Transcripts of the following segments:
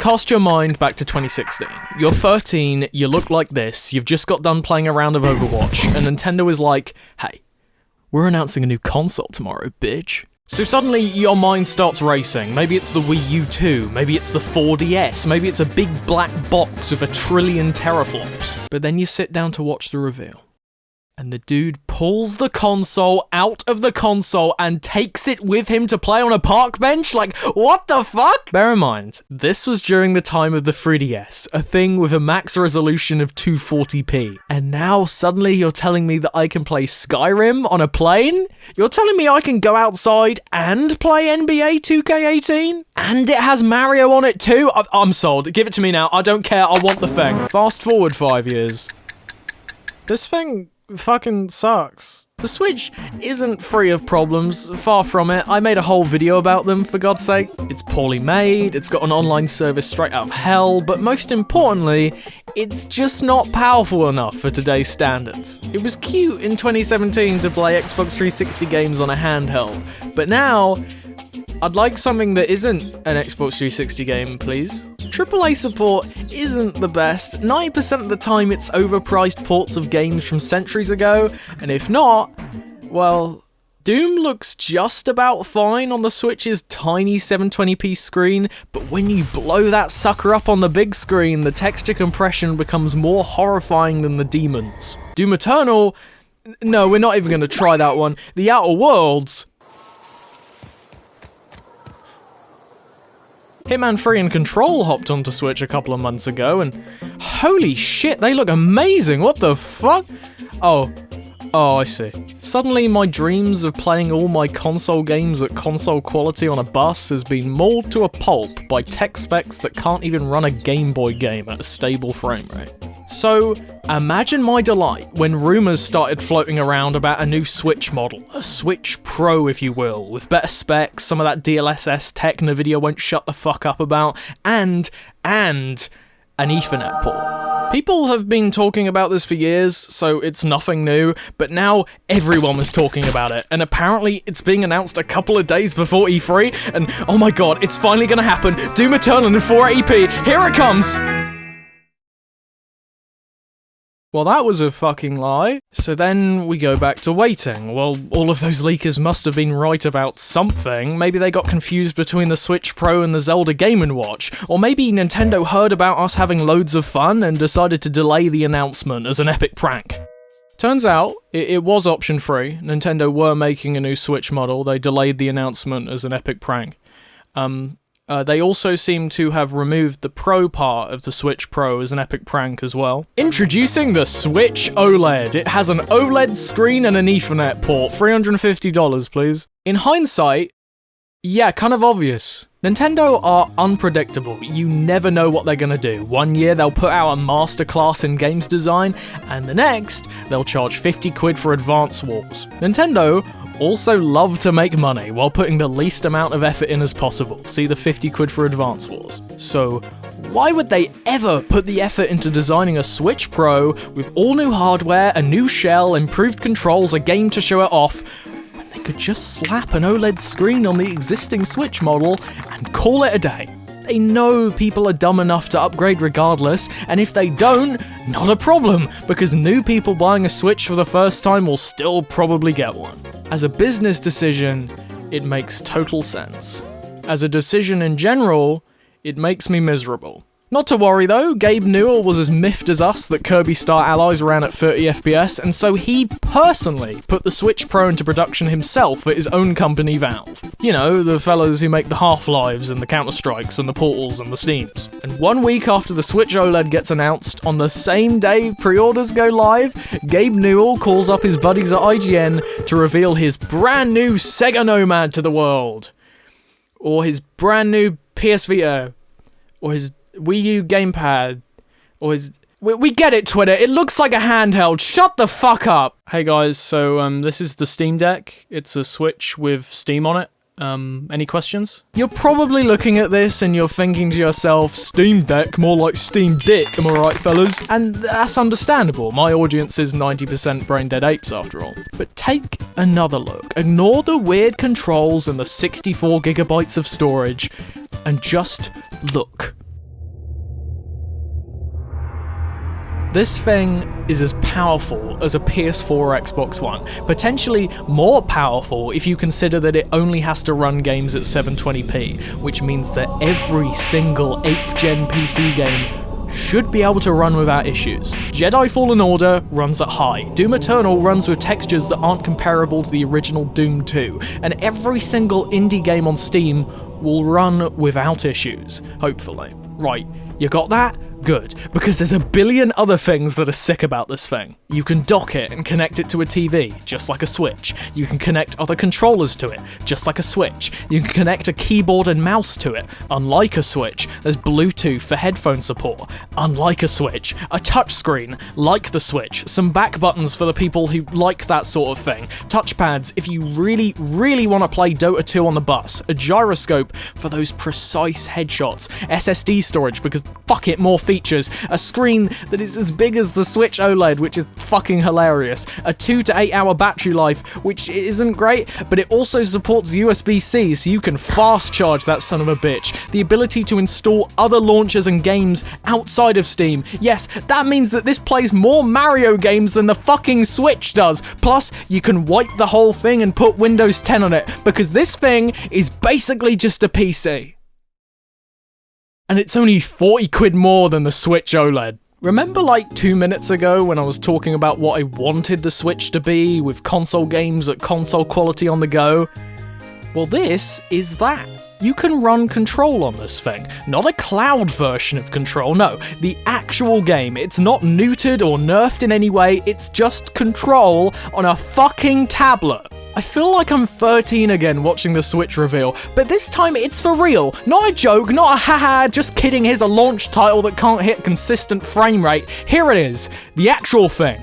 cast your mind back to 2016. You're 13, you look like this, you've just got done playing a round of Overwatch, and Nintendo is like, hey, we're announcing a new console tomorrow, bitch. So suddenly your mind starts racing. Maybe it's the Wii U 2, maybe it's the 4DS, maybe it's a big black box with 1 trillion teraflops. But then you sit down to watch the reveal. And the dude pulls the console out of the console and takes it with him to play on a park bench? Like, what the fuck? Bear in mind, this was during the time of the 3DS, a thing with a max resolution of 240p. And now suddenly you're telling me that I can play Skyrim on a plane? You're telling me I can go outside and play NBA 2K18? And it has Mario on it too? I'm sold. Give it to me now. I don't care. I want the thing. Fast forward 5 years. This thing fucking sucks. The Switch isn't free of problems, far from it. I made a whole video about them, for God's sake. It's poorly made, it's got an online service straight out of hell, but most importantly, it's just not powerful enough for today's standards. It was cute in 2017 to play Xbox 360 games on a handheld, but now, I'd like something that isn't an Xbox 360 game, please. AAA support isn't the best. 90% of the time it's overpriced ports of games from centuries ago, and if not, well, Doom looks just about fine on the Switch's tiny 720p screen, but when you blow that sucker up on the big screen, the texture compression becomes more horrifying than the demons. Doom Eternal? No, we're not even going to try that one. The Outer Worlds? Hitman 3 and Control hopped onto Switch a couple of months ago, and holy shit, they look amazing, what the fuck? Oh, I see. Suddenly my dreams of playing all my console games at console quality on a bus has been mauled to a pulp by tech specs that can't even run a Game Boy game at a stable frame rate. So, imagine my delight when rumours started floating around about a new Switch model, a Switch Pro if you will, with better specs, some of that DLSS tech Nvidia won't shut the fuck up about, and an Ethernet port. People have been talking about this for years, so it's nothing new, but now everyone was talking about it, and apparently it's being announced a couple of days before E3, and oh my god, it's finally gonna happen, Doom Eternal in 480p, here it comes! Well, that was a fucking lie. So then we go back to waiting. Well, all of those leakers must have been right about something. Maybe they got confused between the Switch Pro and the Zelda Game & Watch. Or maybe Nintendo heard about us having loads of fun and decided to delay the announcement as an epic prank. Turns out, it was option free. Nintendo were making a new Switch model. They delayed the announcement as an epic prank. They also seem to have removed the Pro part of the Switch Pro as an epic prank as well. Introducing the Switch OLED. It has an OLED screen and an Ethernet port. $350, please. In hindsight, yeah, kind of obvious. Nintendo are unpredictable. You never know what they're gonna do. One year they'll put out a masterclass in games design, and the next, they'll charge 50 quid for Advance Wars. Nintendo also love to make money while putting the least amount of effort in as possible. See the 50 quid for Advance Wars. So, why would they ever put the effort into designing a Switch Pro with all new hardware, a new shell, improved controls, a game to show it off, when they could just slap an OLED screen on the existing Switch model and call it a day? They know people are dumb enough to upgrade regardless, and if they don't, not a problem, because new people buying a Switch for the first time will still probably get one. As a business decision, it makes total sense. As a decision in general, it makes me miserable. Not to worry though, Gabe Newell was as miffed as us that Kirby Star Allies ran at 30 FPS, and so he personally put the Switch Pro into production himself at his own company Valve. You know, the fellas who make the Half-Lives and the Counter-Strikes and the Portals and the Steams. And 1 week after the Switch OLED gets announced, on the same day pre-orders go live, Gabe Newell calls up his buddies at IGN to reveal his brand new Sega Nomad to the world. Or his brand new PS Vita. Or his Wii U gamepad, or his... We get it, Twitter, it looks like a handheld, shut the fuck up! Hey guys, so this is the Steam Deck. It's a Switch with Steam on it. Any questions? You're probably looking at this and you're thinking to yourself, Steam Deck, more like Steam Dick, am I right, fellas? And that's understandable, my audience is 90% brain-dead apes after all. But take another look, ignore the weird controls and the 64 gigabytes of storage, and just look. This thing is as powerful as a PS4 or Xbox One, potentially more powerful if you consider that it only has to run games at 720p, which means that every single 8th gen PC game should be able to run without issues. Jedi Fallen Order runs at high, Doom Eternal runs with textures that aren't comparable to the original Doom 2, and every single indie game on Steam will run without issues, hopefully. Right, you got that? Good, because there's a billion other things that are sick about this thing. You can dock it and connect it to a TV, just like a Switch. You can connect other controllers to it, just like a Switch. You can connect a keyboard and mouse to it, unlike a Switch. There's Bluetooth for headphone support, unlike a Switch. A touchscreen, like the Switch. Some back buttons for the people who like that sort of thing. Touchpads if you really, really want to play Dota 2 on the bus. A gyroscope for those precise headshots. SSD storage because fuck it, more features. A screen that is as big as the Switch OLED, which is fucking hilarious. A 2 to 8 hour battery life, which isn't great, but it also supports USB-C, so you can fast charge that son of a bitch. The ability to install other launchers and games outside of Steam. Yes, that means that this plays more Mario games than the fucking Switch does. Plus, you can wipe the whole thing and put Windows 10 on it, because this thing is basically just a PC. And it's only 40 quid more than the Switch OLED. Remember like 2 minutes ago when I was talking about what I wanted the Switch to be, with console games at console quality on the go? Well, this is that. You can run Control on this thing. Not a cloud version of Control, no, the actual game. It's not neutered or nerfed in any way, it's just Control on a fucking tablet. I feel like I'm 13 again watching the Switch reveal, but this time it's for real. Not a joke, not a haha, just kidding, here's a launch title that can't hit consistent frame rate. Here it is, the actual thing.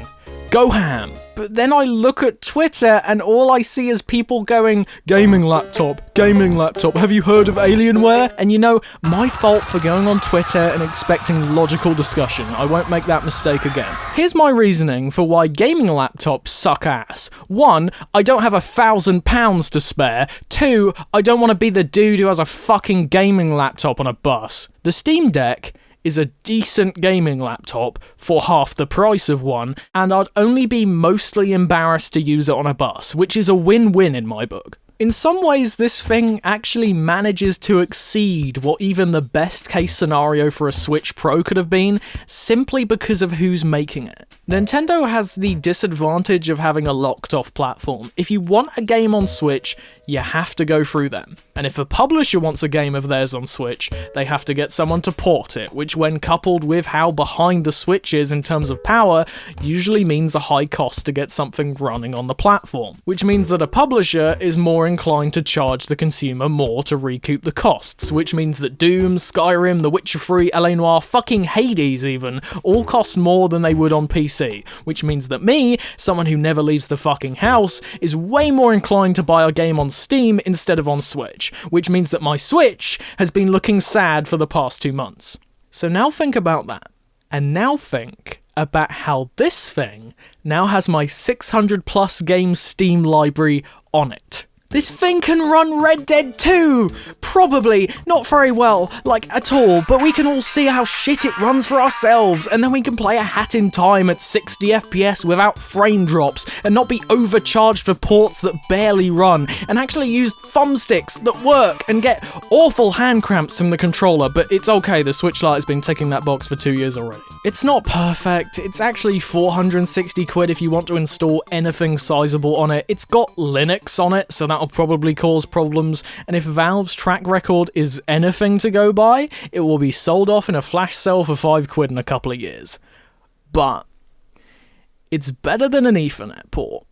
Go ham. But then I look at Twitter and all I see is people going, gaming laptop, have you heard of Alienware? And you know, my fault for going on Twitter and expecting logical discussion. I won't make that mistake again. Here's my reasoning for why gaming laptops suck ass. 1, I don't have £1,000 to spare. 2, I don't want to be the dude who has a fucking gaming laptop on a bus. The Steam Deck is a decent gaming laptop for half the price of one, and I'd only be mostly embarrassed to use it on a bus, which is a win-win in my book. In some ways, this thing actually manages to exceed what even the best case scenario for a Switch Pro could have been, simply because of who's making it. Nintendo has the disadvantage of having a locked-off platform. If you want a game on Switch, you have to go through them. And if a publisher wants a game of theirs on Switch, they have to get someone to port it, which when coupled with how behind the Switch is in terms of power, usually means a high cost to get something running on the platform. Which means that a publisher is more inclined to charge the consumer more to recoup the costs, which means that Doom, Skyrim, The Witcher 3, LA Noire, fucking Hades even, all cost more than they would on PC, which means that me, someone who never leaves the fucking house, is way more inclined to buy a game on Steam instead of on Switch, which means that my Switch has been looking sad for the past 2 months. So now think about that, and now think about how this thing now has my 600 plus game Steam library on it. This thing can run Red Dead 2! Probably, not very well, like at all, but we can all see how shit it runs for ourselves, and then we can play a hat in time at 60 FPS without frame drops, and not be overcharged for ports that barely run, and actually use thumbsticks that work, and get awful hand cramps from the controller, but it's okay, the Switch Lite has been ticking that box for 2 years already. It's not perfect, it's actually 460 quid if you want to install anything sizable on it. It's got Linux on it, so that'll probably cause problems, and if Valve's track record is anything to go by, it will be sold off in a flash sale for 5 quid in a couple of years. But it's better than an Ethernet port.